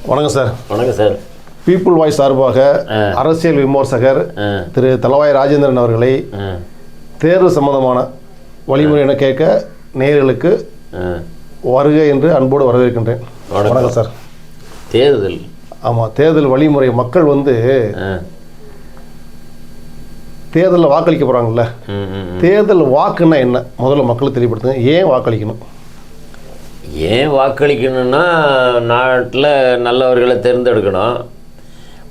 வணக்கம் சார். வணக்கம் sir. People voice சார்பாக அரசியல் விமர்சகர் திரு தளவாய் ராஜேந்திரன் அவர்களை தேர்வு சம்பந்தமான வழிமுறை என கேட்க நேயர்களுக்கு வருக என்று அன்போடு வரவேற்கின்றேன். வணக்கம் சார். தேர்தல், ஆமாம், தேர்தல் வழிமுறை. மக்கள் தேர்தலில் வாக்களிக்க போகிறாங்கல்ல, தேர்தல் வாக்குன்னா என்ன முதல்ல மக்களுக்கு தெரியப்படுத்துங்க. ஏன் வாக்களிக்கணும்? ஏன் வாக்களிக்கணும்னா, நாட்டில் நல்லவர்களை தேர்ந்தெடுக்கணும்.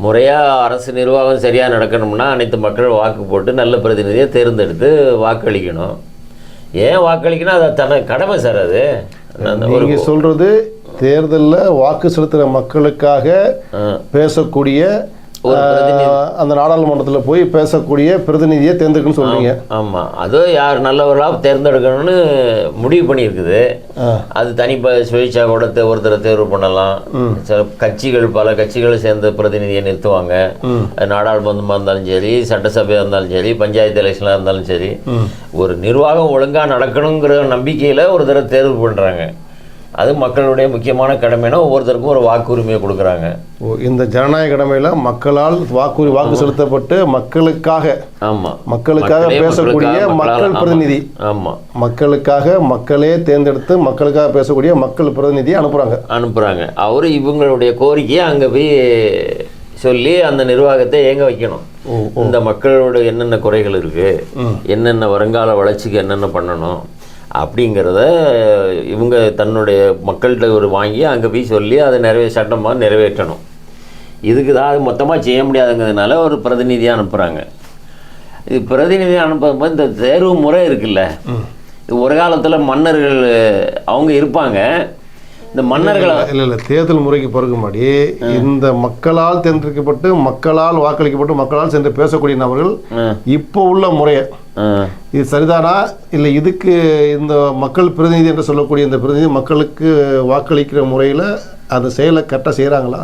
முறையாக அரசு நிர்வாகம் சரியாக நடக்கணும்னா அனைத்து மக்கள் வாக்கு போட்டு நல்ல பிரதிநிதியை தேர்ந்தெடுத்து வாக்களிக்கணும். ஏன் வாக்களிக்கணும்? அது கடமை சார். அது நீங்கள் சொல்கிறது தேர்தலில் வாக்கு செலுத்துகிற மக்களுக்காக பேசக்கூடிய அந்த நாடாளுமன்றத்தில் போய் பேசக்கூடிய பிரதிநிதியை தேர்ந்தெடுக்கணும்னு சொல்றீங்க. ஆமாம், அதுவும் யார் நல்லவர்களாக தேர்ந்தெடுக்கணும்னு முடிவு பண்ணியிருக்குது. அது சுயேட்சா கூட ஒருத்தரை தேர்வு பண்ணலாம். சில கட்சிகள், பல கட்சிகளை சேர்ந்த பிரதிநிதியை நிறுத்துவாங்க. நாடாளுமன்றமாக இருந்தாலும் சரி, சட்டசபையாக இருந்தாலும் சரி, பஞ்சாயத்து எலெக்ஷனாக இருந்தாலும் சரி, ஒரு நிர்வாகம் ஒழுங்காக நடக்கணுங்கிற நம்பிக்கையில் ஒரு தடவை தேர்வு பண்ணுறாங்க. அது மக்களுடைய முக்கியமான கடமைனா ஒவ்வொருத்தருக்கும் ஒரு வாக்குரிமையை கொடுக்குறாங்க. இந்த ஜனநாயக கடமையில் மக்களால் வாக்கு செலுத்தப்பட்டு மக்களுக்காக, ஆமாம், மக்களுக்காக பேசக்கூடிய மக்கள் பிரதிநிதி, ஆமாம், மக்களுக்காக மக்களே தேர்ந்தெடுத்து மக்களுக்காக பேசக்கூடிய மக்கள் பிரதிநிதியை அனுப்புகிறாங்க. அவரு இவங்களுடைய கோரிக்கையை அங்கே போய் சொல்லி அந்த நிர்வாகத்தை இயங்க வைக்கணும். இந்த மக்களோட என்னென்ன குறைகள் இருக்குது, என்னென்ன வருங்கால வளர்ச்சிக்கு என்னென்ன பண்ணணும் அப்படிங்கிறத இவங்க தன்னுடைய மக்கள்கிட்ட ஒரு வாங்கி அங்கே போய் சொல்லி அதை சட்டமாக நிறைவேற்றணும். இதுக்கு தான் அது மொத்தமாக செய்ய முடியாதுங்கிறதுனால ஒரு பிரதிநிதியாக அனுப்புகிறாங்க. இது பிரதிநிதியாக அனுப்பும்போது இந்த தேர்வு முறை இருக்குல்ல, ஒரு காலத்தில் மன்னர்கள் அவங்க இருப்பாங்க. இந்த மன்னர்களை இல்லை தேர்தல் முறைக்கு பிறகு முன்னாடி இந்த மக்களால் தேர்ந்தெடுக்கப்பட்டு மக்களால் வாக்களிக்கப்பட்டு மக்களால் சென்று பேசக்கூடிய நபர்கள் இப்போ உள்ள முறையை இது சரிதானா இல்லை இதுக்கு இந்த மக்கள் பிரதிநிதி என்று சொல்லக்கூடிய இந்த பிரதிநிதி மக்களுக்கு வாக்களிக்கிற முறையில் அந்த செயலை கரெக்டாக செய்கிறாங்களா?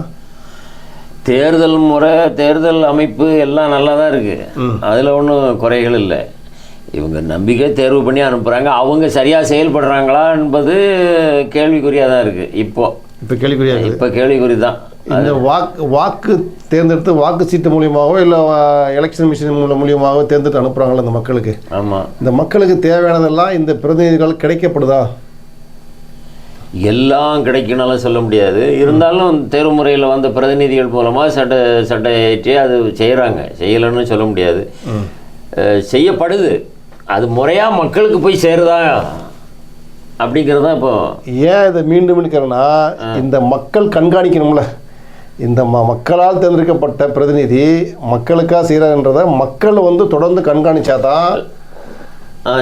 தேர்தல் முறை, தேர்தல் அமைப்பு எல்லாம் நல்லா தான் இருக்குது. அதில் ஒன்றும் குறைகள் இல்லை. இவங்க நம்பிக்கை தேர்வு பண்ணி அனுப்புகிறாங்க. அவங்க சரியாக செயல்படுறாங்களா என்பது கேள்விக்குறியாக தான் இருக்குது. இப்போ கேள்விக்குறி தான். இந்த வாக்கு தேர்ந்தெடுத்து வாக்கு சீட்டு மூலியமாகவோ இல்லை எலெக்ஷன் மிஷின் மூலியமாகவோ தேர்ந்தெடுத்து அனுப்புகிறாங்களா இந்த மக்களுக்கு? ஆமாம். இந்த மக்களுக்கு தேவையானதெல்லாம் இந்த பிரதிநிதிகள் கிடைக்கப்படுதா? எல்லாம் கிடைக்கணும்லாம் சொல்ல முடியாது. இருந்தாலும் தேர்வு முறையில் வந்த பிரதிநிதிகள் மூலமாக சட்ட ஏற்றி அது செய்யலைன்னு சொல்ல முடியாது. செய்யப்படுது. அது முறையாக மக்களுக்கு போய் சேருதா அப்படிங்கிறது தான். இப்போ ஏன் இதை மீண்டும் இருக்கிறேன்னா, இந்த மக்கள் கண்காணிக்கணும்ல. இந்த மக்களால் தேர்ந்தெடுக்கப்பட்ட பிரதிநிதி மக்களுக்காக செய்கிறாங்கன்றதை மக்கள் தொடர்ந்து கண்காணிச்சாதான்.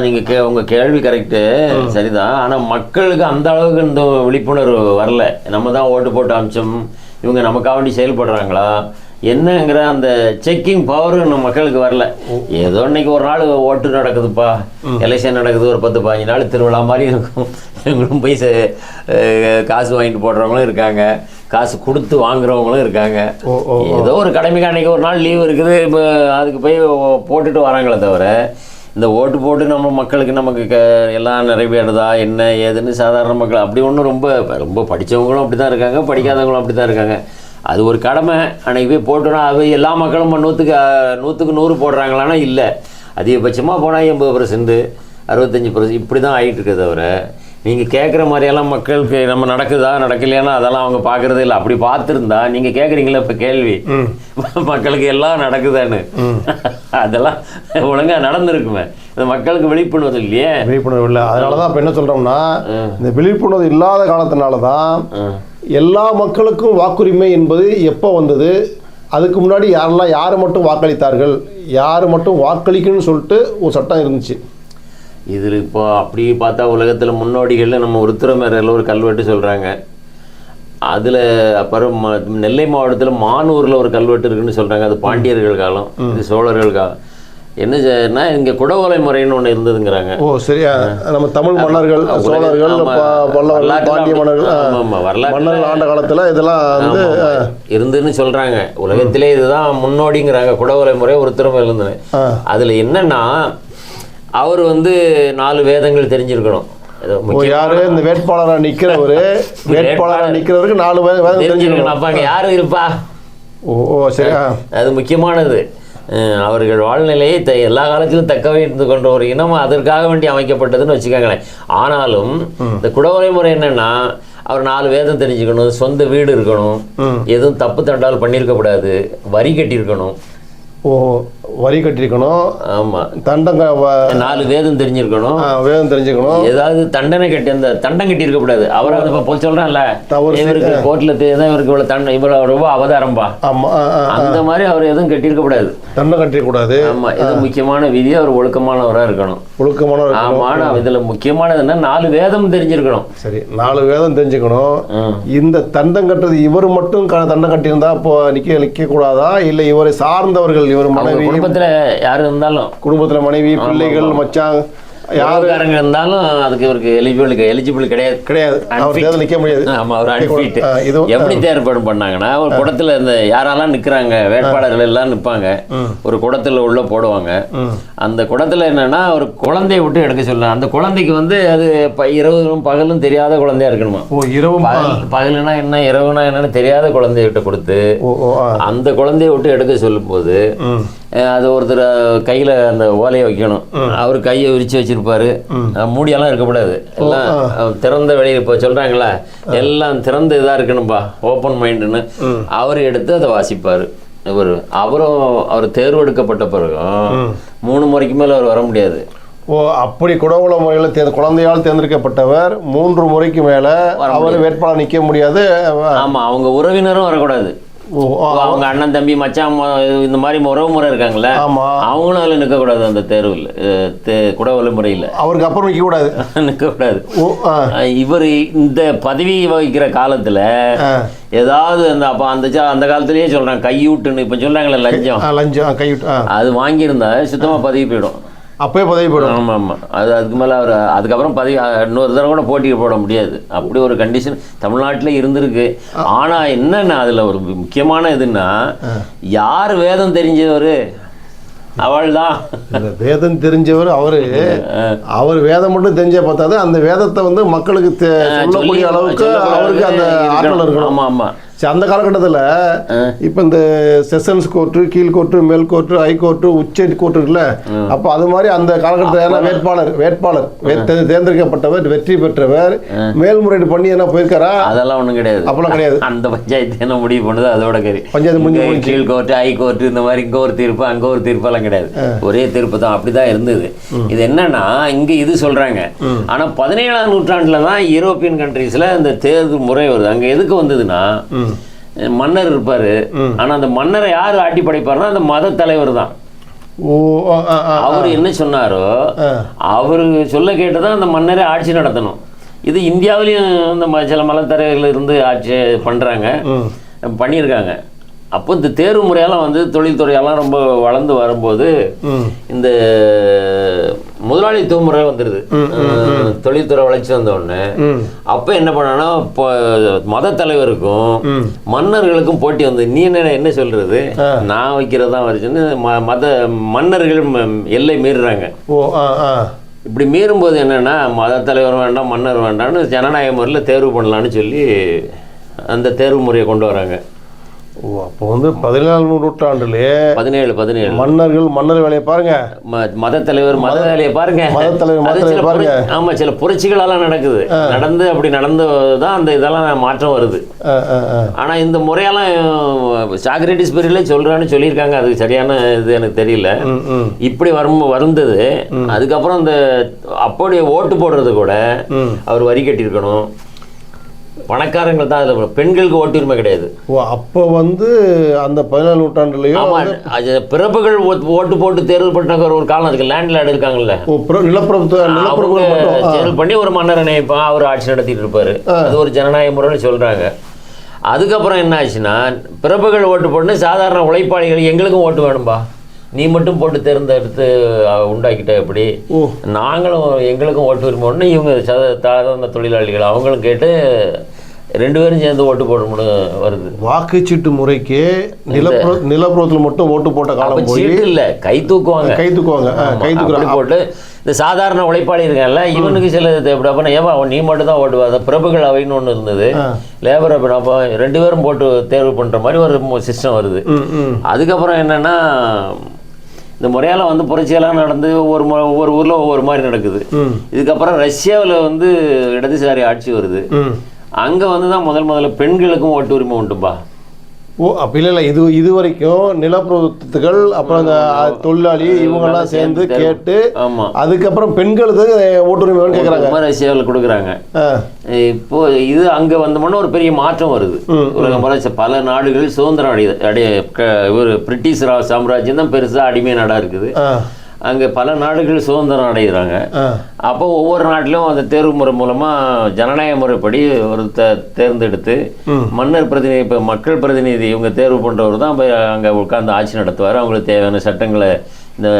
நீங்கள் உங்கள் கேள்வி கரெக்டு, சரிதான். ஆனால் மக்களுக்கு அந்த அளவுக்கு இந்த விழிப்புணர்வு வரல. நம்ம தான் ஓட்டு போட்டு அமிச்சோம், இவங்க நமக்காக வேண்டி செயல்படுறாங்களா என்னங்கிற அந்த செக்கிங் பவர் நம்ம மக்களுக்கு வரல. ஏதோ இன்னைக்கு ஒரு நாள் ஓட்டு நடக்குதுப்பா, எலெக்ஷன் நடக்குது, ஒரு 10-15 நாள் திருவிழா மாதிரி இருக்கும். இவங்களும் போய் காசு வாங்கிட்டு போடுறவங்களும் இருக்காங்க, காசு கொடுத்து வாங்குறவங்களும் இருக்காங்க. ஏதோ ஒரு கடமைக்கு அன்றைக்கி ஒரு நாள் லீவு இருக்குது, இப்போ அதுக்கு போய் போட்டுட்டு வராங்களே தவிர, இந்த ஓட்டு போட்டு நம்ம மக்களுக்கு நமக்கு எல்லாம் நிறைவேறுதா என்ன ஏதுன்னு சாதாரண மக்கள் அப்படி ஒன்றும் ரொம்ப படித்தவங்களும் அப்படி தான் இருக்காங்க, படிக்காதவங்களும் அப்படி தான் இருக்காங்க. அது ஒரு கடமை. அன்றைக்கி போய் போட்டோன்னா அது எல்லா மக்களும் 100க்கு 100 போடுறாங்களான்னா இல்லை. அதிகபட்சமாக போனால் 80%, 65% இப்படி தான் ஆகிட்டு இருக்குது தவிர, நீங்கள் கேட்குற மாதிரியெல்லாம் மக்களுக்கு நம்ம நடக்கலையானா அதெல்லாம் அவங்க பார்க்குறதே இல்லை. அப்படி பார்த்துருந்தா நீங்கள் கேட்குறீங்களா இப்போ கேள்வி, மக்களுக்கு எல்லாம் நடக்குதான்னு, அதெல்லாம் ஒழுங்காக நடந்துருக்குமே. இந்த மக்களுக்கு விழிப்புணர்வு இல்லையே, விழிப்புணர்வு இல்லை. அதனால தான் இப்போ என்ன சொல்கிறோம்னா, இந்த விழிப்புணர்வு இல்லாத காலத்தினால தான் எல்லா மக்களுக்கும் வாக்குரிமை என்பது எப்போ வந்தது, அதுக்கு முன்னாடி யார் மட்டும் வாக்களித்தார்கள், யார் மட்டும் வாக்களிக்கணும்னு சொல்லிட்டு ஒரு சட்டம் இருந்துச்சு. இதில் இப்போ அப்படி பார்த்தா உலகத்தில் முன்னோடிகளில் நம்ம உருத்திரமேரில் ஒரு கல்வெட்டு சொல்கிறாங்க. அதில் அப்புறம் நெல்லை மாவட்டத்தில் மானூரில் ஒரு கல்வெட்டு இருக்குன்னு சொல்கிறாங்க. அது பாண்டியர்கள் காலம், இது சோழர்கள் காலம். என்னன்னா இங்கே குடவோலை முறைன்னு ஒன்று இருந்ததுங்கிறாங்க. ஓ சரியா, நம்ம தமிழ் மன்னர்கள், சோழர்கள், பாண்டிய மன்னர்கள் ஆண்ட காலத்தில் இதெல்லாம் இருந்துன்னு சொல்கிறாங்க. உலகத்திலே இதுதான் முன்னோடிங்கிறாங்க குடவோலை முறை ஒருத்தரும் இருந்தது. அதில் என்னன்னா அவர் 4 வேதங்கள் தெரிஞ்சிருக்கணும். யாரு இந்த வேட்பாளராக நிக்கிறவரு, வேட்பாளராக நிக்கிறவருக்கு 4 வேதம் தெரிஞ்சிருக்கணும். அப்ப அங்க யாரு இருப்பா? ஓ சரி. அது முக்கியமானது. அவர்கள் வாழ்நிலையை எல்லா காலத்திலும் தக்க வைத்து கொண்ட ஒரு இனம் அதற்காக வேண்டி அமைக்கப்பட்டதுன்னு வச்சுக்கோங்களேன். ஆனாலும் இந்த குடவரை முறை என்னன்னா, அவர் 4 வேதம் தெரிஞ்சுக்கணும், சொந்த வீடு இருக்கணும், எதுவும் தப்பு தண்டால் பண்ணியிருக்க கூடாது, வரி கட்டியிருக்கணும். ஓ வரி கட்டியிருக்கணும். ஆமா, தண்டங்க 4 வேதம் தெரிஞ்சிருக்கணும், வேதம் தெரிஞ்சுக்கணும். ஏதாவது தண்டனை கட்டி அந்த தண்டம் கட்டி இருக்க கூடாது. அவர் அதை போய் சொல்றான்ல, இவருக்கு கோர்ட்ல இவருக்கு இவ்வளவு தண்டனை, இவ்வளவு ரூபாய் அவதாரம்பா, அந்த மாதிரி அவர் எதுவும் கட்டியிருக்க கூடாது, தண்டம் கட்டிருக்க கூடாது. ஆமா, இது முக்கியமான விதி. அவர் ஒழுக்கமானவரா இருக்கணும். ஒழுக்கமானவர். ஆமா, இதுல முக்கியமானது என்ன, 4 வேதம் தெரிஞ்சிருக்கணும். சரி, 4 வேதம் தெரிஞ்சுக்கணும். இந்த தண்டம் கட்டுறது இவர் மட்டும் தண்டம் கட்டியிருந்தா இப்போ நிக்க கூடாதா? இல்ல இவரை சார்ந்தவர்கள், இவர் மனைவி, குடும்பத்துல யாரு இருந்தாலும், குடும்பத்துல மனைவி, பிள்ளைகள், மச்சான், யாருக்காரங்க இருந்தாலும் அதுக்கு இவருக்கு எலிஜிபிள் கிடையாது. அவர் தேர்தல் நிக்க முடியாது. ஆமா, அவர் அன்ஃபிட். எப்படி தேர்வு பண்ணாங்கன்னா, ஒரு குடத்துல இந்த யாரெல்லாம் நிக்கிறாங்க, வேட்பாளர்கள் எல்லாம் நிப்பாங்க, ஒரு குடத்துல உள்ள போடுவாங்க. அந்த குடத்துல என்னன்னா, ஒரு குழந்தைய விட்டு எடுக்க சொல்லலாம். அந்த குழந்தைக்கு வந்து அது இரவும் பகலும் தெரியாத குழந்தையா இருக்கணுமா. இரவும் பகலுனா என்ன, இரவுனா என்னன்னு தெரியாத குழந்தைய விட்டு கொடுத்து அந்த குழந்தைய விட்டு எடுக்க சொல்லும் போது அது ஒருத்தர் கையில அந்த ஓலையை வைக்கணும். அவர் கையை விரிச்சு வச்சிருப்பாரு, மூடியெல்லாம் இருக்கக்கூடாது, எல்லாம் திறந்த வெளியே. இப்போ சொல்றாங்களா, எல்லாம் திறந்த இதா இருக்கணும்பா, ஓப்பன் மைண்டுன்னு. அவர் எடுத்து அதை வாசிப்பாரு. அவரும் அவர் தேர்வு எடுக்கப்பட்ட பிறகும் 3 முறைக்கு மேல அவர் வர முடியாது. ஓ அப்படி குடவுள முறையில் குழந்தையால் தேர்ந்தெடுக்கப்பட்டவர் 3 முறைக்கு மேல அவர் வேட்பாளர் நிக்க முடியாது. ஆமா, அவங்க உறவினரும் வரக்கூடாது. அவங்க அண்ணன் தம்பி மச்சான் இந்த மாதிரி உறவு முறை இருக்காங்கல்ல, அவங்களும் அதில் நிற்கக்கூடாது. அந்த தேர்வில் குடவலை முறையில் அவருக்கு அப்புறம் நிற்கக்கூடாது, நிற்கக்கூடாது. இவர் இந்த பதவி வகிக்கிற காலத்தில் ஏதாவது அந்த காலத்திலேயே சொல்றாங்க கையூட்டுன்னு, இப்போ சொல்றாங்களே லஞ்சம் கையூட்டு, அது வாங்கியிருந்தா சுத்தமாக பதவி போயிடும். அப்பயே பதவி போயிடும். ஆமாம் ஆமாம், அதுக்கு மேலே அவர் அதுக்கப்புறம் பதவி இன்னொரு தடவை கூட போட்டி போட முடியாது. அப்படி ஒரு கண்டிஷன் தமிழ்நாட்டில் இருந்திருக்கு. ஆனால் என்னென்னா, அதில் ஒரு முக்கியமான இதுன்னா, யார் வேதம் தெரிஞ்சவர் அவள் தான். வேதம் தெரிஞ்சவர் அவர் வேதம் மட்டும் தெரிஞ்ச பார்த்தாது, அந்த வேதத்தை வந்து மக்களுக்கு சொல்லக்கூடிய அளவுக்கு அவருக்கு அந்த ஆற்றல் இருக்கணும். ஆமாம் ஆமாம். சரி, அந்த காலகட்டத்தில் இப்போ இந்த செஷன்ஸ் கோர்ட்டு, கீழ் கோர்ட்டு, மேல் கோர்ட்டு, ஹை கோர்ட்டு, உச்ச கோர்ட்டு இருக்குல்ல, அப்போ அது மாதிரி அந்த காலகட்டத்தில் வேட்பாளர் தேர்ந்தெடுக்கப்பட்டவர், வெற்றி பெற்றவர் மேல்முறையீடு பண்ணி என்ன போயிருக்காரா? அதெல்லாம் ஒன்றும் கிடையாது. அப்பெல்லாம் கிடையாது. அந்த பஞ்சாயத்து என்ன முடிவு பண்ணுது அதோட கறி. பஞ்சாயத்து முடிஞ்சு கீழ் கோர்ட்டு, ஹை கோர்ட்டு, இந்த மாதிரி இங்கே ஒரு தீர்ப்பு அங்கே ஒரு தீர்ப்பெல்லாம் கிடையாது. ஒரே தீர்ப்பு தான். அப்படிதான் இருந்தது. இது என்னன்னா, இங்கே இது சொல்றாங்க. ஆனால் 17ஆம் நூற்றாண்டில் தான் யூரோப்பியன் கண்ட்ரீஸ்ல இந்த தேர்தல் முறை வருது. அங்கே எதுக்கு வந்ததுன்னா, மன்னர் இருப்பாரு, ஆனா அந்த மன்னரை யாரு ஆட்டி படைப்பாருன்னா அந்த மத தலைவர் தான். அவரு என்ன சொன்னாரோ அவரு சொல்ல கேட்டுதான் அந்த மன்னரை ஆட்சி நடத்தணும். இது இந்தியாவிலையும் இந்த சில மதத்தலைவர்கள் இருந்து ஆட்சி பண்ணியிருக்காங்க. அப்போ இந்த தேர்வு முறையெல்லாம் வந்து தொழில்துறையெல்லாம் ரொம்ப வளர்ந்து வரும்போது இந்த முதலாளித்துவ முறை வந்துடுது. தொழில்துறை வளர்ச்சி வந்த உடனே அப்போ என்ன பண்ணனா, இப்போ மத தலைவருக்கும் மன்னர்களுக்கும் போட்டி வந்து, நீ என்ன சொல்றது, நான் வைக்கிறது தான் வருச்சுன்னு மன்னர்கள் எல்லை மீறுறாங்க. இப்படி மீறும்போது என்னன்னா, மத தலைவர் வேண்டாம் மன்னர் வேண்டாம்னு ஜனநாயக முறையில் தேர்வு பண்ணலான்னு சொல்லி அந்த தேர்வு முறையை கொண்டு வராங்க. அப்போ வந்து 17ஆம் நூற்றாண்டுலேயே 17 மன்னர் வேலையை பாருங்க, மத தலைவர் மத வேலையை பாருங்க, பாருங்க. ஆமா, சில புரட்சிகளெல்லாம் நடந்து அப்படி நடந்துதான் அந்த இதெல்லாம் மாற்றம் வருது. ஆனா இந்த முறையெல்லாம் சாக்ரட்டிஸ் பீரியட்ல சொல்லியிருக்காங்க. அது சரியான இது எனக்கு தெரியல. இப்படி வருந்தது. அதுக்கப்புறம் இந்த அப்படியே ஓட்டு போடுறது கூட அவர் வரி கட்டியிருக்கணும். பணக்காரங்கள் தான் அதில், பெண்களுக்கு ஓட்டுரிமை கிடையாது. அப்போ வந்து அந்த 17ஆம் நூற்றாண்டுலையும் பிறப்புகள் ஓட்டு போட்டு தேர்வு பண்ண ஒரு காலம் அதுக்கு லேண்ட்லார்டு இருக்காங்கல்ல, தேர்வு பண்ணி ஒரு மன்னரை நினைப்பான், அவர் ஆட்சி நடத்திட்டு இருப்பாரு. அது ஒரு ஜனநாயக முறைன்னு சொல்றாங்க. அதுக்கப்புறம் என்ன ஆச்சுன்னா, பிறப்புகள் ஓட்டு போட்டு சாதாரண உழைப்பாளிகள் எங்களுக்கும் ஓட்டு வேணும்பா, நீ மட்டும் போட்டு தேர்ந்தெடுத்து உண்டாக்கிட்ட எப்படி, நாங்களும் எங்களுக்கும் ஓட்டு உரிமை ஒன்று, இவங்க சாதாரண தொழிலாளிகள் அவங்களும் கேட்டு 2 பேரும் சேர்ந்து ஓட்டு போட வருது. வாக்குச்சீட்டு முறைக்கு நிலப்புறத்தில் மட்டும் ஓட்டு போட்ட காலம் சீட்டு இல்லை, கை தூக்குவாங்க போட்டு இந்த சாதாரண உழைப்பாளி இருக்கான்ல இவனுக்கு சில தேவைப்பட ஏமா நீ மட்டும் தான் ஓட்டுவா. அந்த பிரபுகள் அவைன்னு ஒன்று இருந்தது, லேபர் அப்போ 2 பேரும் போட்டு தேர்வு பண்ணுற மாதிரி ஒரு சிஸ்டம் வருது. அதுக்கப்புறம் என்னென்னா இந்த முறையால் வந்து புரட்சியெல்லாம் நடந்து ஒவ்வொரு ஊரில் ஒவ்வொரு மாதிரி நடக்குது. இதுக்கப்புறம் ரஷ்யாவில் வந்து இடதுசாரி ஆட்சி வருது. அங்கே வந்து தான் முதல்ல பெண்களுக்கும் ஓட்டு உரிமை உண்டுப்பா. ஓ அப்படி இல்லை, இது வரைக்கும் நிலப்பிரபுத்துகள் அப்புறம் இந்த தொழிலாளி இவங்கெல்லாம் சேர்ந்து கேட்டு அதுக்கப்புறம் பெண்களுக்கு ஓட்டுரிமை கேட்குறாங்க, ரஷ்யாவில் கொடுக்குறாங்க. இப்போ இது அங்கே வந்தோம்னா ஒரு பெரிய மாற்றம் வருது. உலகம் பல நாடுகள் சுதந்திரம் ஒரு பிரிட்டிஷ் சாம்ராஜ்யம் தான் பெருசாக அடிமை நாடாக இருக்குது. அங்கே பல நாடுகள் சுதந்திரம் அடைகிறாங்க. அப்போ ஒவ்வொரு நாட்டிலும் அந்த தேர்வு முறை மூலமாக ஜனநாயக முறைப்படி ஒரு தேர்ந்தெடுத்து மன்னர் பிரதிநிதி, இப்போ மக்கள் பிரதிநிதி இவங்க தேர்வு பண்ணுறவர் தான் போய் அங்கே உட்காந்து ஆட்சி நடத்துவார். அவங்களுக்கு தேவையான சட்டங்களை இந்த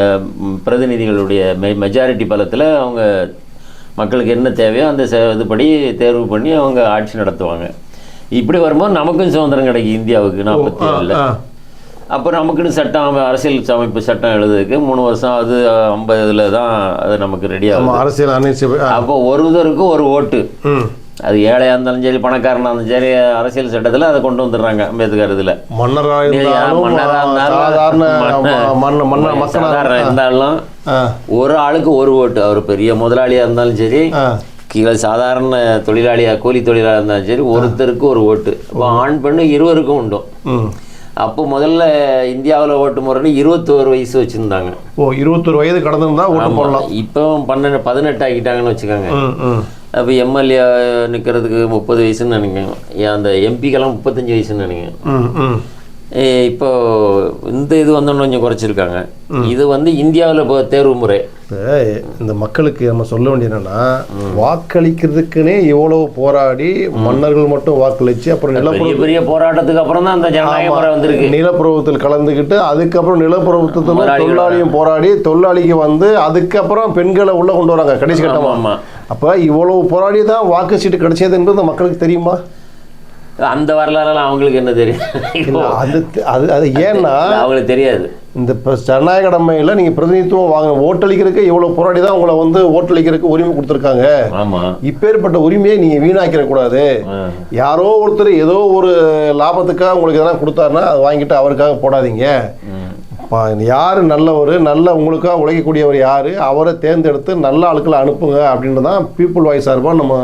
பிரதிநிதிகளுடைய மெஜாரிட்டி பலத்தில் அவங்க மக்களுக்கு என்ன தேவையோ அந்த இதுபடி தேர்வு பண்ணி அவங்க ஆட்சி நடத்துவாங்க. இப்படி வரும்போது நமக்கும் சுதந்திரம் கிடைக்கும் இந்தியாவுக்கு 47. அப்போ நமக்குன்னு சட்டம், அரசியல் அமைப்பு சட்டம் எழுதுறதுக்கு 3 வருஷம், அது 50 தான் அது நமக்கு ரெடி ஆகும் அரசியல். அப்போ ஒருத்தருக்கு ஒரு ஓட்டு, அது ஏழையாக இருந்தாலும் சரி பணக்காரனாக இருந்தாலும் சரி அரசியல் சட்டத்தில் அதை கொண்டு வந்துடுறாங்க அம்பேத்கர். இதில் மன்னராக இருந்தாலும் ஒரு ஆளுக்கு ஒரு ஓட்டு. அவர் பெரிய முதலாளியாக இருந்தாலும் சரி கீழே சாதாரண தொழிலாளியாக கூலி தொழிலாளியாக இருந்தாலும் சரி ஒருத்தருக்கு ஒரு ஓட்டு. இப்போ ஆண் பெண்ணு இருவருக்கும் உண்டும். அப்போ முதல்ல இந்தியாவில் ஓட்டு முறைன்னு 21 வயசு வச்சுருந்தாங்க. ஓ 21 வயது கடந்துருந்தா ஓட்டு போடலாம். இப்போ 18 ஆக்கிட்டாங்கன்னு வச்சுக்கோங்க. அப்போ எம்எல்ஏ நிற்கிறதுக்கு 30 வயசுன்னு நினைக்கிறேன், அந்த எம்பிக்கெல்லாம் 35 வயசுன்னு நினைக்கிறேன். இப்போ இந்த இது வந்தோன்னு கொஞ்சம் குறைச்சிருக்காங்க. இது வந்து இந்தியாவில் இப்போ தேர்வு முறை. இந்த மக்களுக்கு நம்ம சொல்ல வேண்டியது என்னன்னா, வாக்களிக்கிறதுக்குன்னே இவ்வளவு போராடி மன்னர்கள் மட்டும் வாக்களிச்சு அப்புறம் பெரிய போராட்டத்துக்கு அப்புறம் தான் அந்த ஜனநாயக முறை வந்திருக்கு. நிலப்பிரபுத்தில் கலந்துக்கிட்டு அதுக்கப்புறம் நிலப்பிரபுத்துவ தொழிலாளியும் போராடி தொழிலாளிக்கு வந்து அதுக்கப்புறம் பெண்களை உள்ள கொண்டு வராங்க கடைசி கட்டமா. அப்ப இவ்வளவு போராடி தான் வாக்கு சீட்டு கிடைச்சது என்பது மக்களுக்கு தெரியுமா? அந்த வரலாறுலாம் அவங்களுக்கு என்ன தெரியும்? அது ஏன்னா அவங்களுக்கு தெரியாது. இந்த ஜனநாயக கடமையில் நீங்கள் பிரதிநிதித்துவம் வாங்க ஓட்டளிக்கிறதுக்கு இவ்வளோ போராடி தான் உங்களை வந்து ஓட்டளிக்கிறதுக்கு உரிமை கொடுத்துருக்காங்க. இப்பேற்பட்ட உரிமையை நீங்கள் வீணாக்கிடக்கூடாது. யாரோ ஒருத்தர் ஏதோ ஒரு லாபத்துக்காக உங்களுக்கு எதனா கொடுத்தாருன்னா அதை வாங்கிட்டு அவருக்காக போடாதீங்க. யார் நல்லவர், நல்ல உங்களுக்காக உழைக்கக்கூடியவர் யார், அவரை தேர்ந்தெடுத்து நல்ல ஆட்களை அனுப்புங்க அப்படின்னு தான் பீப்புள் வாய்ஸ் சார்பாக நம்ம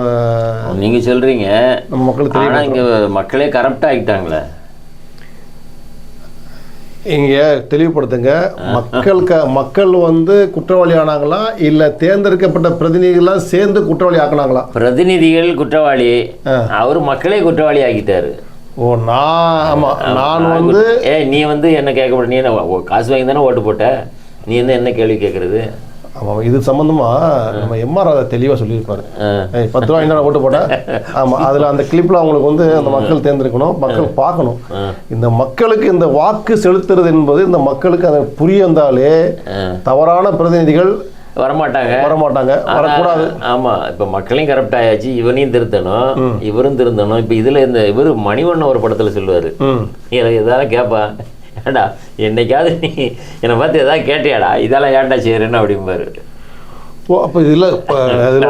நீங்கள் சொல்கிறீங்க. நம்ம மக்களுக்கு தெரியும். இங்கே மக்களே கரப்ட் ஆகிட்டாங்களே, இங்கே தெளிவுபடுத்துங்க. மக்கள் வந்து குற்றவாளி ஆனாங்களா இல்லை தேர்ந்தெடுக்கப்பட்ட பிரதிநிதிகள்லாம் சேர்ந்து குற்றவாளி ஆக்கினாங்களா? பிரதிநிதிகள் குற்றவாளி, அவர் மக்களே குற்றவாளி ஆக்கிட்டாரு. ஓ நான் வந்து நீ வந்து என்ன கேட்கப்பட, நீ என்ன காசு வாங்கி தானே ஓட்டு போட்ட, நீ என்ன கேள்வி கேட்கறது? ஆமாம், இது சம்மந்தமா நம்ம எம்ஆர் ராதா தெளிவாக சொல்லியிருப்பாரு. 10 ரூபா என்ன ஓட்டு போட்டேன். ஆமாம், அதில் அந்த கிளிப்பில் அவங்களுக்கு வந்து அந்த மக்கள் தேர்ந்தெடுக்கணும், மக்கள் பார்க்கணும். இந்த மக்களுக்கு இந்த வாக்கு செலுத்துறது என்பது இந்த மக்களுக்கு அதை புரிய வந்தாலே தவறான பிரதிநிதிகள் வரமாட்டாங்க, வரக்கூடாது. ஆமா, இப்ப மக்களையும் கரெக்ட் ஆயாச்சு, இவனையும் திருத்தணும், இவரும் திருந்தணும். இப்ப இதுல இந்த இவரு மணிவண்ணன் ஒரு படத்துல சொல்லுவாரு, எதாவது கேப்பா, ஏடா என்னைக்காவது நீ என்னை பார்த்து எதாவது கேட்டியாடா, இதெல்லாம் ஏன்டா செய்யறேன்னு அப்படிம்பாரு. ஓ அப்போ இதில்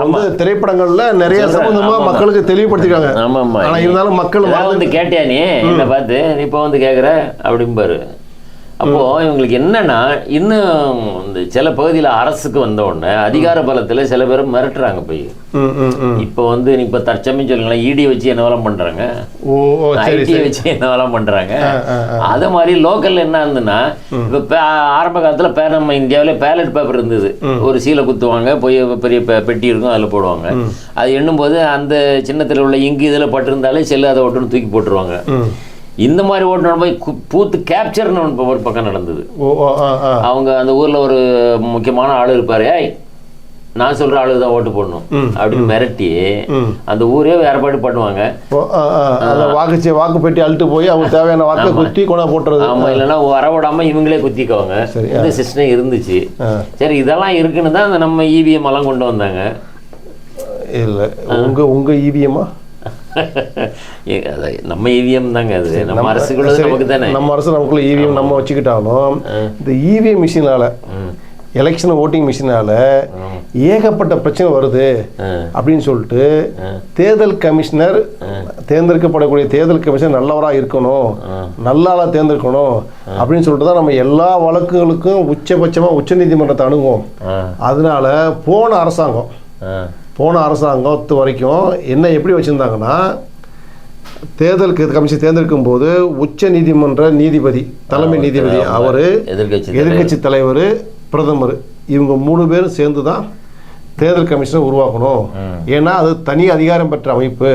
வந்து திரைப்படங்கள்ல நிறைய சம்பந்தமா மக்களுக்கு தெளிவுபடுத்திருக்காங்க. ஆமா ஆமா, ஆனா இருந்தாலும் மக்கள் வந்து கேட்டியா நீ என்னை பார்த்து, நீ இப்போ வந்து கேட்குற அப்படிம்பாரு. அப்போ இவங்களுக்கு என்னன்னா, இன்னும் இந்த சில பகுதியில் அரசுக்கு வந்த உடனே அதிகார பலத்துல சில பேர் மிரட்டுறாங்க போய். இப்போ வந்து இப்ப தற்சமயம் சொல்லுங்களேன், இடி வச்சு என்ன வேலை பண்றாங்க, ஐடியை வச்சு என்ன வேலை பண்றாங்க. அதே மாதிரி லோக்கல்ல என்ன இருந்ததுன்னா, இப்ப ஆரம்ப காலத்துல நம்ம இந்தியாவில பேலட் பேப்பர் இருந்தது. ஒரு சீலை குத்துவாங்க, போய் பெரிய பெட்டி இருக்கும், அதில் போடுவாங்க. அது எண்ணும் போது அந்த சின்னத்தில் உள்ள இங்கு இதில் பட்டிருந்தாலே செல்லாத ஓட்டுன்னு தூக்கி போட்டுருவாங்க. இந்த மாதிரி ஓட்டு போய் பூத்து கேப்சர்னு ஒரு பக்கம் நடந்தது. அவங்க அந்த ஊர்ல ஒரு முக்கியமான ஆளு இருப்பாரு, நான் சொல்ற ஆளு தான் ஓட்டு போடணும் அப்படின்னு மிரட்டி அந்த ஊரே ஏற்பாடு பண்ணுவாங்க. வாக்கு பெட்டி அழுட்டு போய் அவங்க தேவையான வாக்கு குத்தி கொண்டா போட்டுறது. ஆமா, இல்லைன்னா வர விடாம இவங்களே குத்திக்குவாங்க. இந்த சிஸ்டம் இருந்துச்சு. சரி, இதெல்லாம் இருக்குன்னு தான் நம்ம இவிஎம் எல்லாம் கொண்டு வந்தாங்க. இல்லை, உங்க இவிஎம்மா? நம்ம இவிஎம் தாங்க, அது நம்ம அரசுக்குள்ள நமக்கு தானே. நம்ம அரசு நமக்குள்ள இவிஎம் நம்ம வச்சுக்கிட்டாலும் இந்த இவிஎம் மிஷினால எலெக்ஷன் ஓட்டிங் மிஷினால ஏகப்பட்ட பிரச்சனை வருது அப்படின்னு சொல்லிட்டு தேர்தல் கமிஷனர் தேர்ந்தெடுக்கப்படக்கூடிய தேர்தல் கமிஷனர் நல்லவராக இருக்கணும், நல்லாளா தேர்ந்தெடுக்கணும் அப்படின்னு சொல்லிட்டு தான் நம்ம எல்லா வழக்குகளுக்கும் உச்சபட்சமாக உச்சநீதிமன்றத்தை அணுகுவோம். அதனால போன அரசாங்கத்து வரைக்கும் என்ன எப்படி வச்சுருந்தாங்கன்னா, தேர்தல் கமிஷன் தேர்ந்தெடுக்கும் போது உச்ச நீதிமன்ற நீதிபதி, தலைமை நீதிபதி அவர், எதிர்கட்சி தலைவர், பிரதமர், இவங்க 3 பேரும் சேர்ந்து தான் தேர்தல் கமிஷனை உருவாக்கணும். ஏன்னா அது தனி அதிகாரம் பெற்ற அமைப்பு,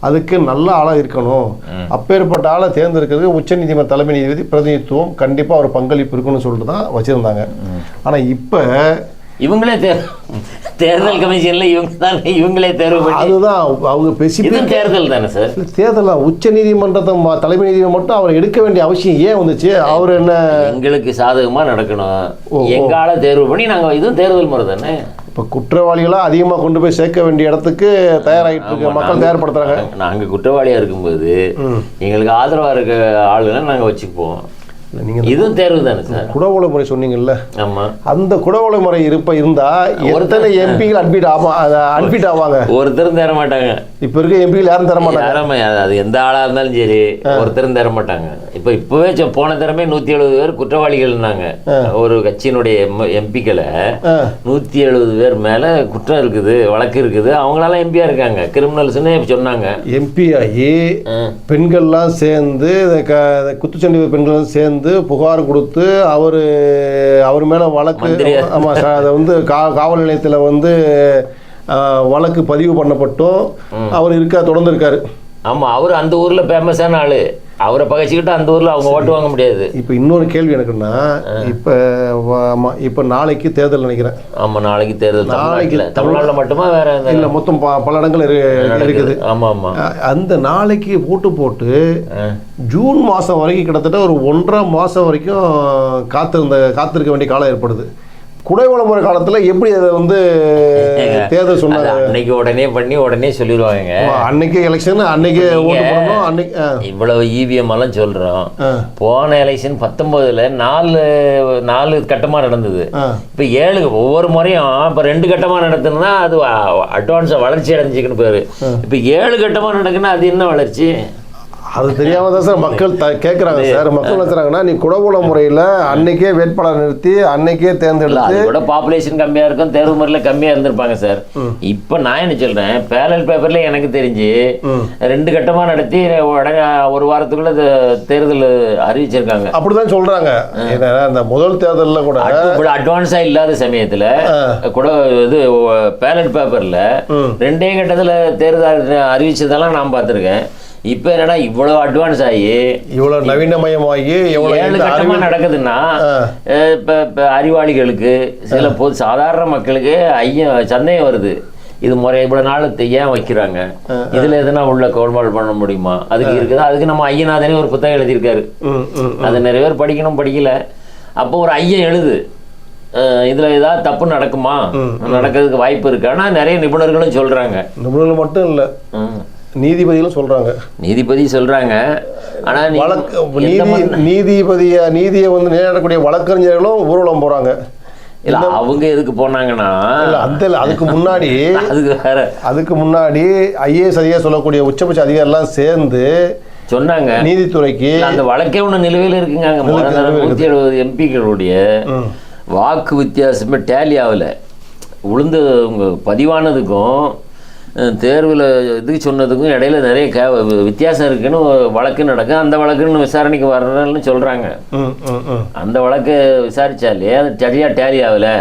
அதுக்கு நல்ல ஆளாக இருக்கணும். அப்பேற்பட்ட ஆளை தேர்ந்தெடுக்கிறதுக்கு உச்ச நீதிமன்ற தலைமை நீதிபதி பிரதிநிதித்துவம் கண்டிப்பாக ஒரு பங்களிப்பு இருக்குன்னு சொல்லிட்டு தான் வச்சுருந்தாங்க. ஆனால் இப்போ இவங்களே தேர்தல் கமிஷன்ல இவங்களே தேர்வு பண்ணி, அதுதான் அவங்க பேசி தேர்தல் தானே சார், தேர்தல் உச்ச நீதிமன்றத்தை தலைமை நீதிபதி மட்டும் அவர் எடுக்க வேண்டிய அவசியம் ஏன் வந்துச்சு? அவர் என்ன எங்களுக்கு சாதகமா நடக்கணும், எங்கால தேர்வு பண்ணி நாங்கள், இதுவும் தேர்தல் முறை தானே. இப்போ குற்றவாளிகளாக அதிகமாக கொண்டு போய் சேர்க்க வேண்டிய இடத்துக்கு தயாராகிட்டு இருக்கு, மக்கள் தயார்படுத்துறாங்க. நாங்கள் குற்றவாளியாக இருக்கும்போது எங்களுக்கு ஆதரவாக இருக்க ஆளுகளை நாங்கள் வச்சுக்குவோம். இதுவும் தேர்வு தானே சார். குடவோலை முறை சொன்னீங்கல்ல, ஆமாம், அந்த குடவோலை முறை இருந்தா எத்தனை எம்பிகள் அட்மிட் ஆவாங்க? ஒருத்தரும் தர மாட்டாங்க. இப்போ இருக்க எம்பிகள் யாரும் தர மாட்டாங்க. அது எந்த ஆளா இருந்தாலும் சரி, ஒருத்தரும் தர மாட்டாங்க. இப்பவே போன தரமே 170 பேர் குற்றவாளிகள்னாங்க. ஒரு கட்சியினுடைய எம்பிக்களை 170 பேர் மேல குற்றம் இருக்குது, வழக்கு இருக்குது, அவங்களால எம்பியா இருக்காங்க, கிரிமினல்ஸ்னு சொன்னாங்க. எம்பி ஆகி பெண்கள்லாம் சேர்ந்து குத்துச்சண்டை பெண்கள் சேர்ந்து புகார் கொடுத்து அவர் மேல வழக்கு, ஆமா, அதை வந்து காவல் நிலையத்தில் வந்து வழக்கு பதிவு பண்ணப்பட்டும் அவர் தொடர்ந்து இருக்காரு. ஆமா, அவர் அந்த ஊர்ல ஃபேமஸான ஆளு, அவரை பகைச்சிக்கிட்டு அந்த ஊர்ல அவங்க ஓட்டு வாங்க முடியாது. இப்போ இன்னொரு கேள்வி எனக்குன்னா, இப்போ நாளைக்கு தேர்தல் நினைக்கிறேன். ஆமா, நாளைக்கு தேர்தல். நாளைக்கு தமிழ்நாட்டில் மட்டுமா வேற இல்லை, மொத்தம் பல இடங்கள் இருக்குது. ஆமா ஆமா, அந்த நாளைக்கு போட்டு ஜூன் மாதம் வரைக்கும் கிட்டத்தட்ட ஒரு 1.5 மாதம் வரைக்கும் காத்திருக்க வேண்டிய காலம் ஏற்படுது. குடவோலை முறை காலத்தில் எப்படி அதை வந்து தேர்தல் சொன்னாங்க? அன்னைக்கு உடனே பண்ணி உடனே சொல்லிடுவாங்க. அன்னைக்கு எலெக்ஷன், அன்னைக்கு ஓட்டு போடணும். அன்னைக்கு இவ்வளவு இவிஎம் எல்லாம் சொல்றோம். போன எலெக்ஷன் 19ல் 4 கட்டமா நடந்தது. இப்போ 7 ஒவ்வொரு முறையும் இப்போ 2 கட்டமா நடத்துனா அது அட்வான்ஸா வளர்ச்சி அடைஞ்சிக்கணும் பேரு. இப்போ 7 கட்டமா நடக்குன்னா அது என்ன வளர்ச்சி? அது தெரியாம தான் சார் மக்கள் கேட்குறாங்க சார். மக்கள் நினைச்சாங்கன்னா, நீ குடவோலை முறையில் அன்னைக்கே வேட்பாளர் நிறுத்தி அன்னைக்கே தேர்ந்தெடுத்து, கூட பாப்புலேஷன் கம்மியாக இருக்கும், தேர்வு முறையில் கம்மியாக இருந்திருப்பாங்க சார். இப்போ நான் என்ன சொல்கிறேன், பேலட் பேப்பரில் எனக்கு தெரிஞ்சு 2 கட்டமாக நடத்தி உடனே ஒரு வாரத்துக்குள்ள தேர்தல் அறிவிச்சிருக்காங்க. அப்படிதான் சொல்கிறாங்க. அந்த முதல் தேர்தலில் கூட அட்வான்ஸாக இல்லாத சமயத்தில் கூட இது பேலட் பேப்பரில் 2 கட்டத்தில் தேர்தல் அறிவிச்சதெல்லாம் நான் பார்த்துருக்கேன். இப்போ என்னடா இவ்வளவு அட்வான்ஸ் ஆகி இவ்வளவு நவீனமயமாகி 7 கட்டமா நடக்குதுன்னா, இப்போ அறிவாளிகளுக்கு, சில சாதாரண மக்களுக்கு சந்தேகம் வருது. இது முறை இவ்வளவு நாள் ஏன் வைக்கிறாங்க, இதுல எதுனா உள்ள கோல்மால் பண்ண முடியுமா? அதுக்கு இருக்குது. அதுக்கு நம்ம ஐயநாதனே ஒரு புத்தகம் எழுதியிருக்காரு. அதை நிறைய பேர் படிக்கல. அப்போ ஒரு ஐயம் எழுது, இதுல ஏதாவது தப்பு நடக்குமா, நடக்கிறதுக்கு வாய்ப்பு இருக்கு. ஆனா நிறைய நிபுணர்களும் சொல்றாங்க. நிபுணர்கள் மட்டும் இல்லை, நீதிபதிகளும் சொல்றாங்க. நீதிபதி சொல்றாங்க. ஆனா நீதியை வந்து நிலைநாட்டக்கூடிய வழக்கறிஞர்களும் ஊர்வலம் போறாங்க. இல்ல, அவங்க எதுக்கு போனாங்கன்னா, அதுக்கு முன்னாடி ஐஏஎஸ் அதிகாரி சொல்லக்கூடிய உச்சபட்ச அதிகாரிலாம் சேர்ந்து சொன்னாங்க நீதித்துறைக்கு அந்த வழக்கே ஒண்ணு நிலுவையில் இருக்குங்க. 170 எம்பிக்களுடைய வாக்கு வித்தியாசமே டேலி ஆகல. உளுந்து பதிவானதுக்கும் தேர்வில் இதுக்கு சொன்னதுக்கும் இடையில நிறைய வித்தியாசம் இருக்குன்னு வழக்கு நடக்கும். அந்த வழக்குன்னு விசாரணைக்கு வர்றதுன்னு சொல்கிறாங்க. அந்த வழக்கு விசாரித்தாலே அது சரியாக டேலி ஆகலை,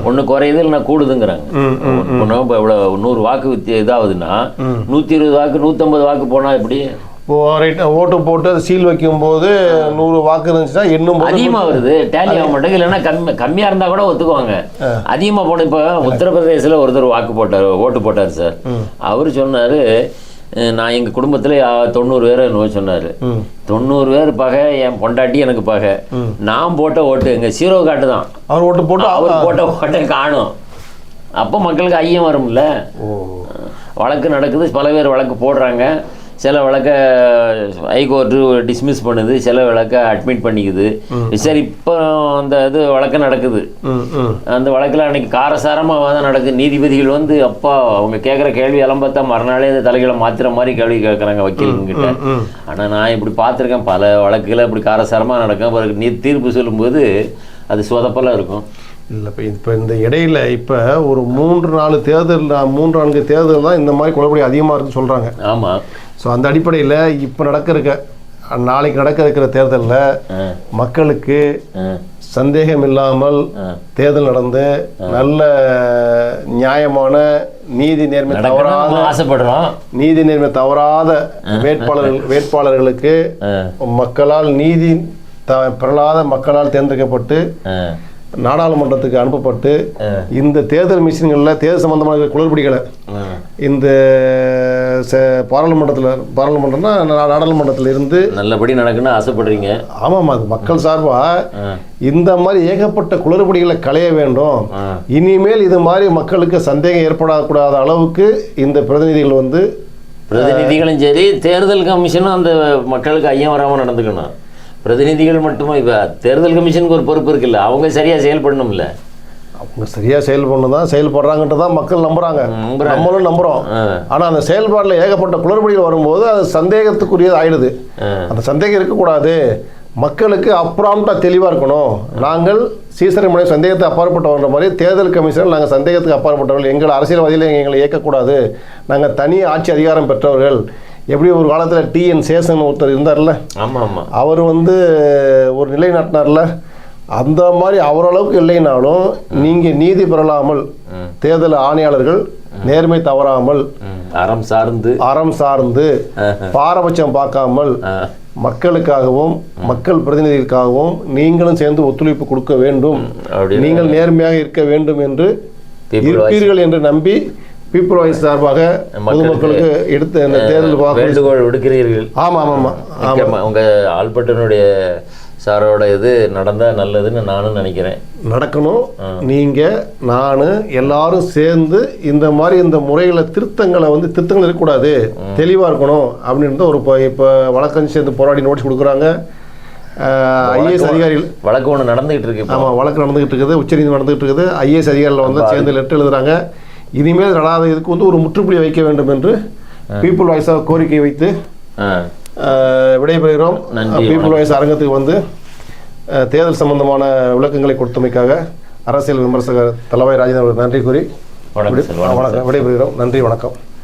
ஒன்று குறையுது இல்லைன்னா கூடுதுங்கிறாங்க. இப்போ இவ்வளோ 100 வாக்கு இதாகுதுன்னா 120 வாக்கு 150 வாக்கு போனால் எப்படி? ஓட்டு போட்டு அதை சீல் வைக்கும் போது 100 வாக்கு இருந்துச்சுன்னா இன்னும் அதிகமாக வருது, டேலி ஆக மாட்டேங்க. இல்லைன்னா கம்மியாக இருந்தால் கூட ஒத்துக்குவாங்க. அதிகமாக போன இப்போ உத்தரப்பிரதேசில் ஒருத்தர் ஓட்டு போட்டார் சார். அவர் சொன்னார், நான் எங்கள் குடும்பத்தில் 90 பேர் என்னவோ சொன்னார். 90 பேர் பகை, என் பொண்டாட்டி எனக்கு பகை. நான் போட்ட ஓட்டு எங்கள் சீரோ காட்டு தான். அவர் ஓட்டு போட்டு அவர் போட்ட ஓட்டை காணும். அப்போ மக்களுக்கு ஐயம் வரும்ல. வழக்கு நடக்குது, பல பேர் வழக்கு போடுறாங்க. சில வழக்கை ஹைகோர்ட்டு டிஸ்மிஸ் பண்ணுது, சில வழக்கை அட்மிட் பண்ணிக்குது. சரி, இப்போ அந்த இது வழக்கு நடக்குது. அந்த வழக்கில் அன்றைக்கி காரசாரமாக தான் நடக்குது. நீதிபதிகள் வந்து அப்பா அவங்க கேட்குற கேள்வி எல்லாம் பார்த்தா மறுநாளே இந்த தலைகளை மாற்றுற மாதிரி கேள்வி கேட்குறாங்க வக்கீலுங்கிட்ட. ஆனால் நான் இப்படி பார்த்துருக்கேன் பல வழக்குகளை இப்படி காரசாரமாக நடக்கும். பிறகு தீர்ப்பு சொல்லும்போது அது சொதப்பெல்லாம் இருக்கும். இல்லை இப்போ இந்த இடையில இப்போ ஒரு 3-4 தேர்தல் 3-4 தேர்தல் தான் இந்த மாதிரி குளறுபடி அதிகமாக இருக்குன்னு சொல்கிறாங்க. ஆமாம். ஸோ அந்த அடிப்படையில் இப்போ நாளைக்கு நடக்க இருக்கிற தேர்தலில் மக்களுக்கு சந்தேகம் இல்லாமல் தேர்தல் நடந்து நல்ல நியாயமான நீதி நேர்மை தவறாத ஆசைப்படுறோம். நீதி நேர்மை தவறாத வேட்பாளர்களுக்கு மக்களால் நீதி பெறலாத மக்களால் தேர்ந்தெடுக்கப்பட்டு நாடாளுமன்றத்துக்கு அனுப்பப்பட்டு இந்த தேர்தல் மிஷின்களில் தேர்தல் சம்பந்தமான குளறுபடிகளை இந்த பாராளுமன்றம்னா நாடாளுமன்றத்தில் இருந்து நல்லபடி நடக்குன்னு ஆசைப்படுறீங்க. ஆமாம், அது மக்கள் சார்பாக இந்த மாதிரி ஏகப்பட்ட குளறுபடிகளை களைய வேண்டும். இனிமேல் இது மாதிரி மக்களுக்கு சந்தேகம் ஏற்படக்கூடாத அளவுக்கு இந்த பிரதிநிதிகள் வந்து பிரதிநிதிகளும் சரி தேர்தல் கமிஷனும் அந்த மக்களுக்கு ஐயம் வராமல் நடந்துக்கணும். பிரதிநிதிகள் மட்டுமா, இப்போ தேர்தல் கமிஷனுக்கு ஒரு பொறுப்பு இருக்குல்ல, அவங்க சரியாக செயல்படணும்ல. அவங்க சரியாக செயல்படுறாங்கன்ட்டு தான் மக்கள் நம்புகிறாங்க, நம்மளும் நம்புகிறோம். ஆனால் அந்த செயல்பாட்டில் ஏகப்பட்ட குளறுபடிகள் வரும்போது அது சந்தேகத்துக்குரியது ஆயிடுது. அந்த சந்தேகம் இருக்கக்கூடாது. மக்களுக்கு அப்ராம்டாக தெளிவாக இருக்கணும். நாங்கள் சீசரை சந்தேகத்தை அப்பாற்பட்டவன்ற மாதிரி தேர்தல் கமிஷன் நாங்கள் சந்தேகத்துக்கு அப்பாற்பட்டவர்கள், எங்கள் அரசியல்வாதியில் எங்களை இயக்கக்கூடாது, நாங்கள் தனி ஆட்சி அதிகாரம் பெற்றவர்கள். எப்படி ஒரு காலத்தில் டிஎன் சேஷன் ஒருத்தர் இருந்தார்ல, ஆமாம் ஆமாம், அவர் வந்து ஒரு நிலை நாட்டினார்ல, அந்த மாதிரி அவரளவுக்கு இல்லைனாலும் நீங்கள் நீதி பெறலாமல் தேர்தல் ஆணையாளர்கள் நேர்மை தவறாமல் அறம் சார்ந்து பாரபட்சம் பார்க்காமல் மக்களுக்காகவும் மக்கள் பிரதிநிதிகளுக்காகவும் நீங்களும் சேர்ந்து ஒத்துழைப்பு கொடுக்க வேண்டும், நீங்கள் நேர்மையாக இருக்க வேண்டும் என்று இருப்பீர்கள் என்று நம்பி பீப்புள் வாய்ஸ் சார்பாக பொதுமக்களுக்கு எடுத்த இந்த தேர்தல் வேண்டுகோள் விடுக்கிறீர்கள். ஆமாம் ஆமாம் ஆமாம். உங்கள் ஆல்பர்ட்டனுடைய சாரோட இது நடந்தால் நல்லதுன்னு நானும் நினைக்கிறேன். நடக்கணும். நீங்கள் நான் எல்லாரும் சேர்ந்து இந்த மாதிரி இந்த முறைகளை திருத்தங்கள் இருக்கக்கூடாது, தெளிவாக இருக்கணும் அப்படின்ற ஒரு இப்போ வழக்கம் சேர்ந்து போராடி நோட்டீஸ் கொடுக்குறாங்க. ஐஏஎஸ் அதிகாரிகள் வழக்கு ஒன்று நடந்துகிட்டு இருக்கு. ஆமாம், வழக்கு நடந்துகிட்டு இருக்குது, உச்சநீதிமன்றம் நடந்துகிட்டு இருக்குது. ஐஏஎஸ் அதிகாரிகள் சேர்ந்து லெட்டர் எழுதுறாங்க. இனிமேல் நடாத இதுக்கு ஒரு முற்றுப்புள்ளி வைக்க வேண்டும் என்று பீப்புள் வாய்ஸாக கோரிக்கை வைத்து விடைபெறுகிறோம். பீப்புள் வாய்ஸ் அரங்கத்துக்கு தேர்தல் சம்பந்தமான விளக்கங்களை கொடுத்தமைக்காக அரசியல் விமர்சகர் தளவாய் ராஜேந்திரன் நன்றி கூறி விடைபெறுகிறோம். நன்றி, வணக்கம்.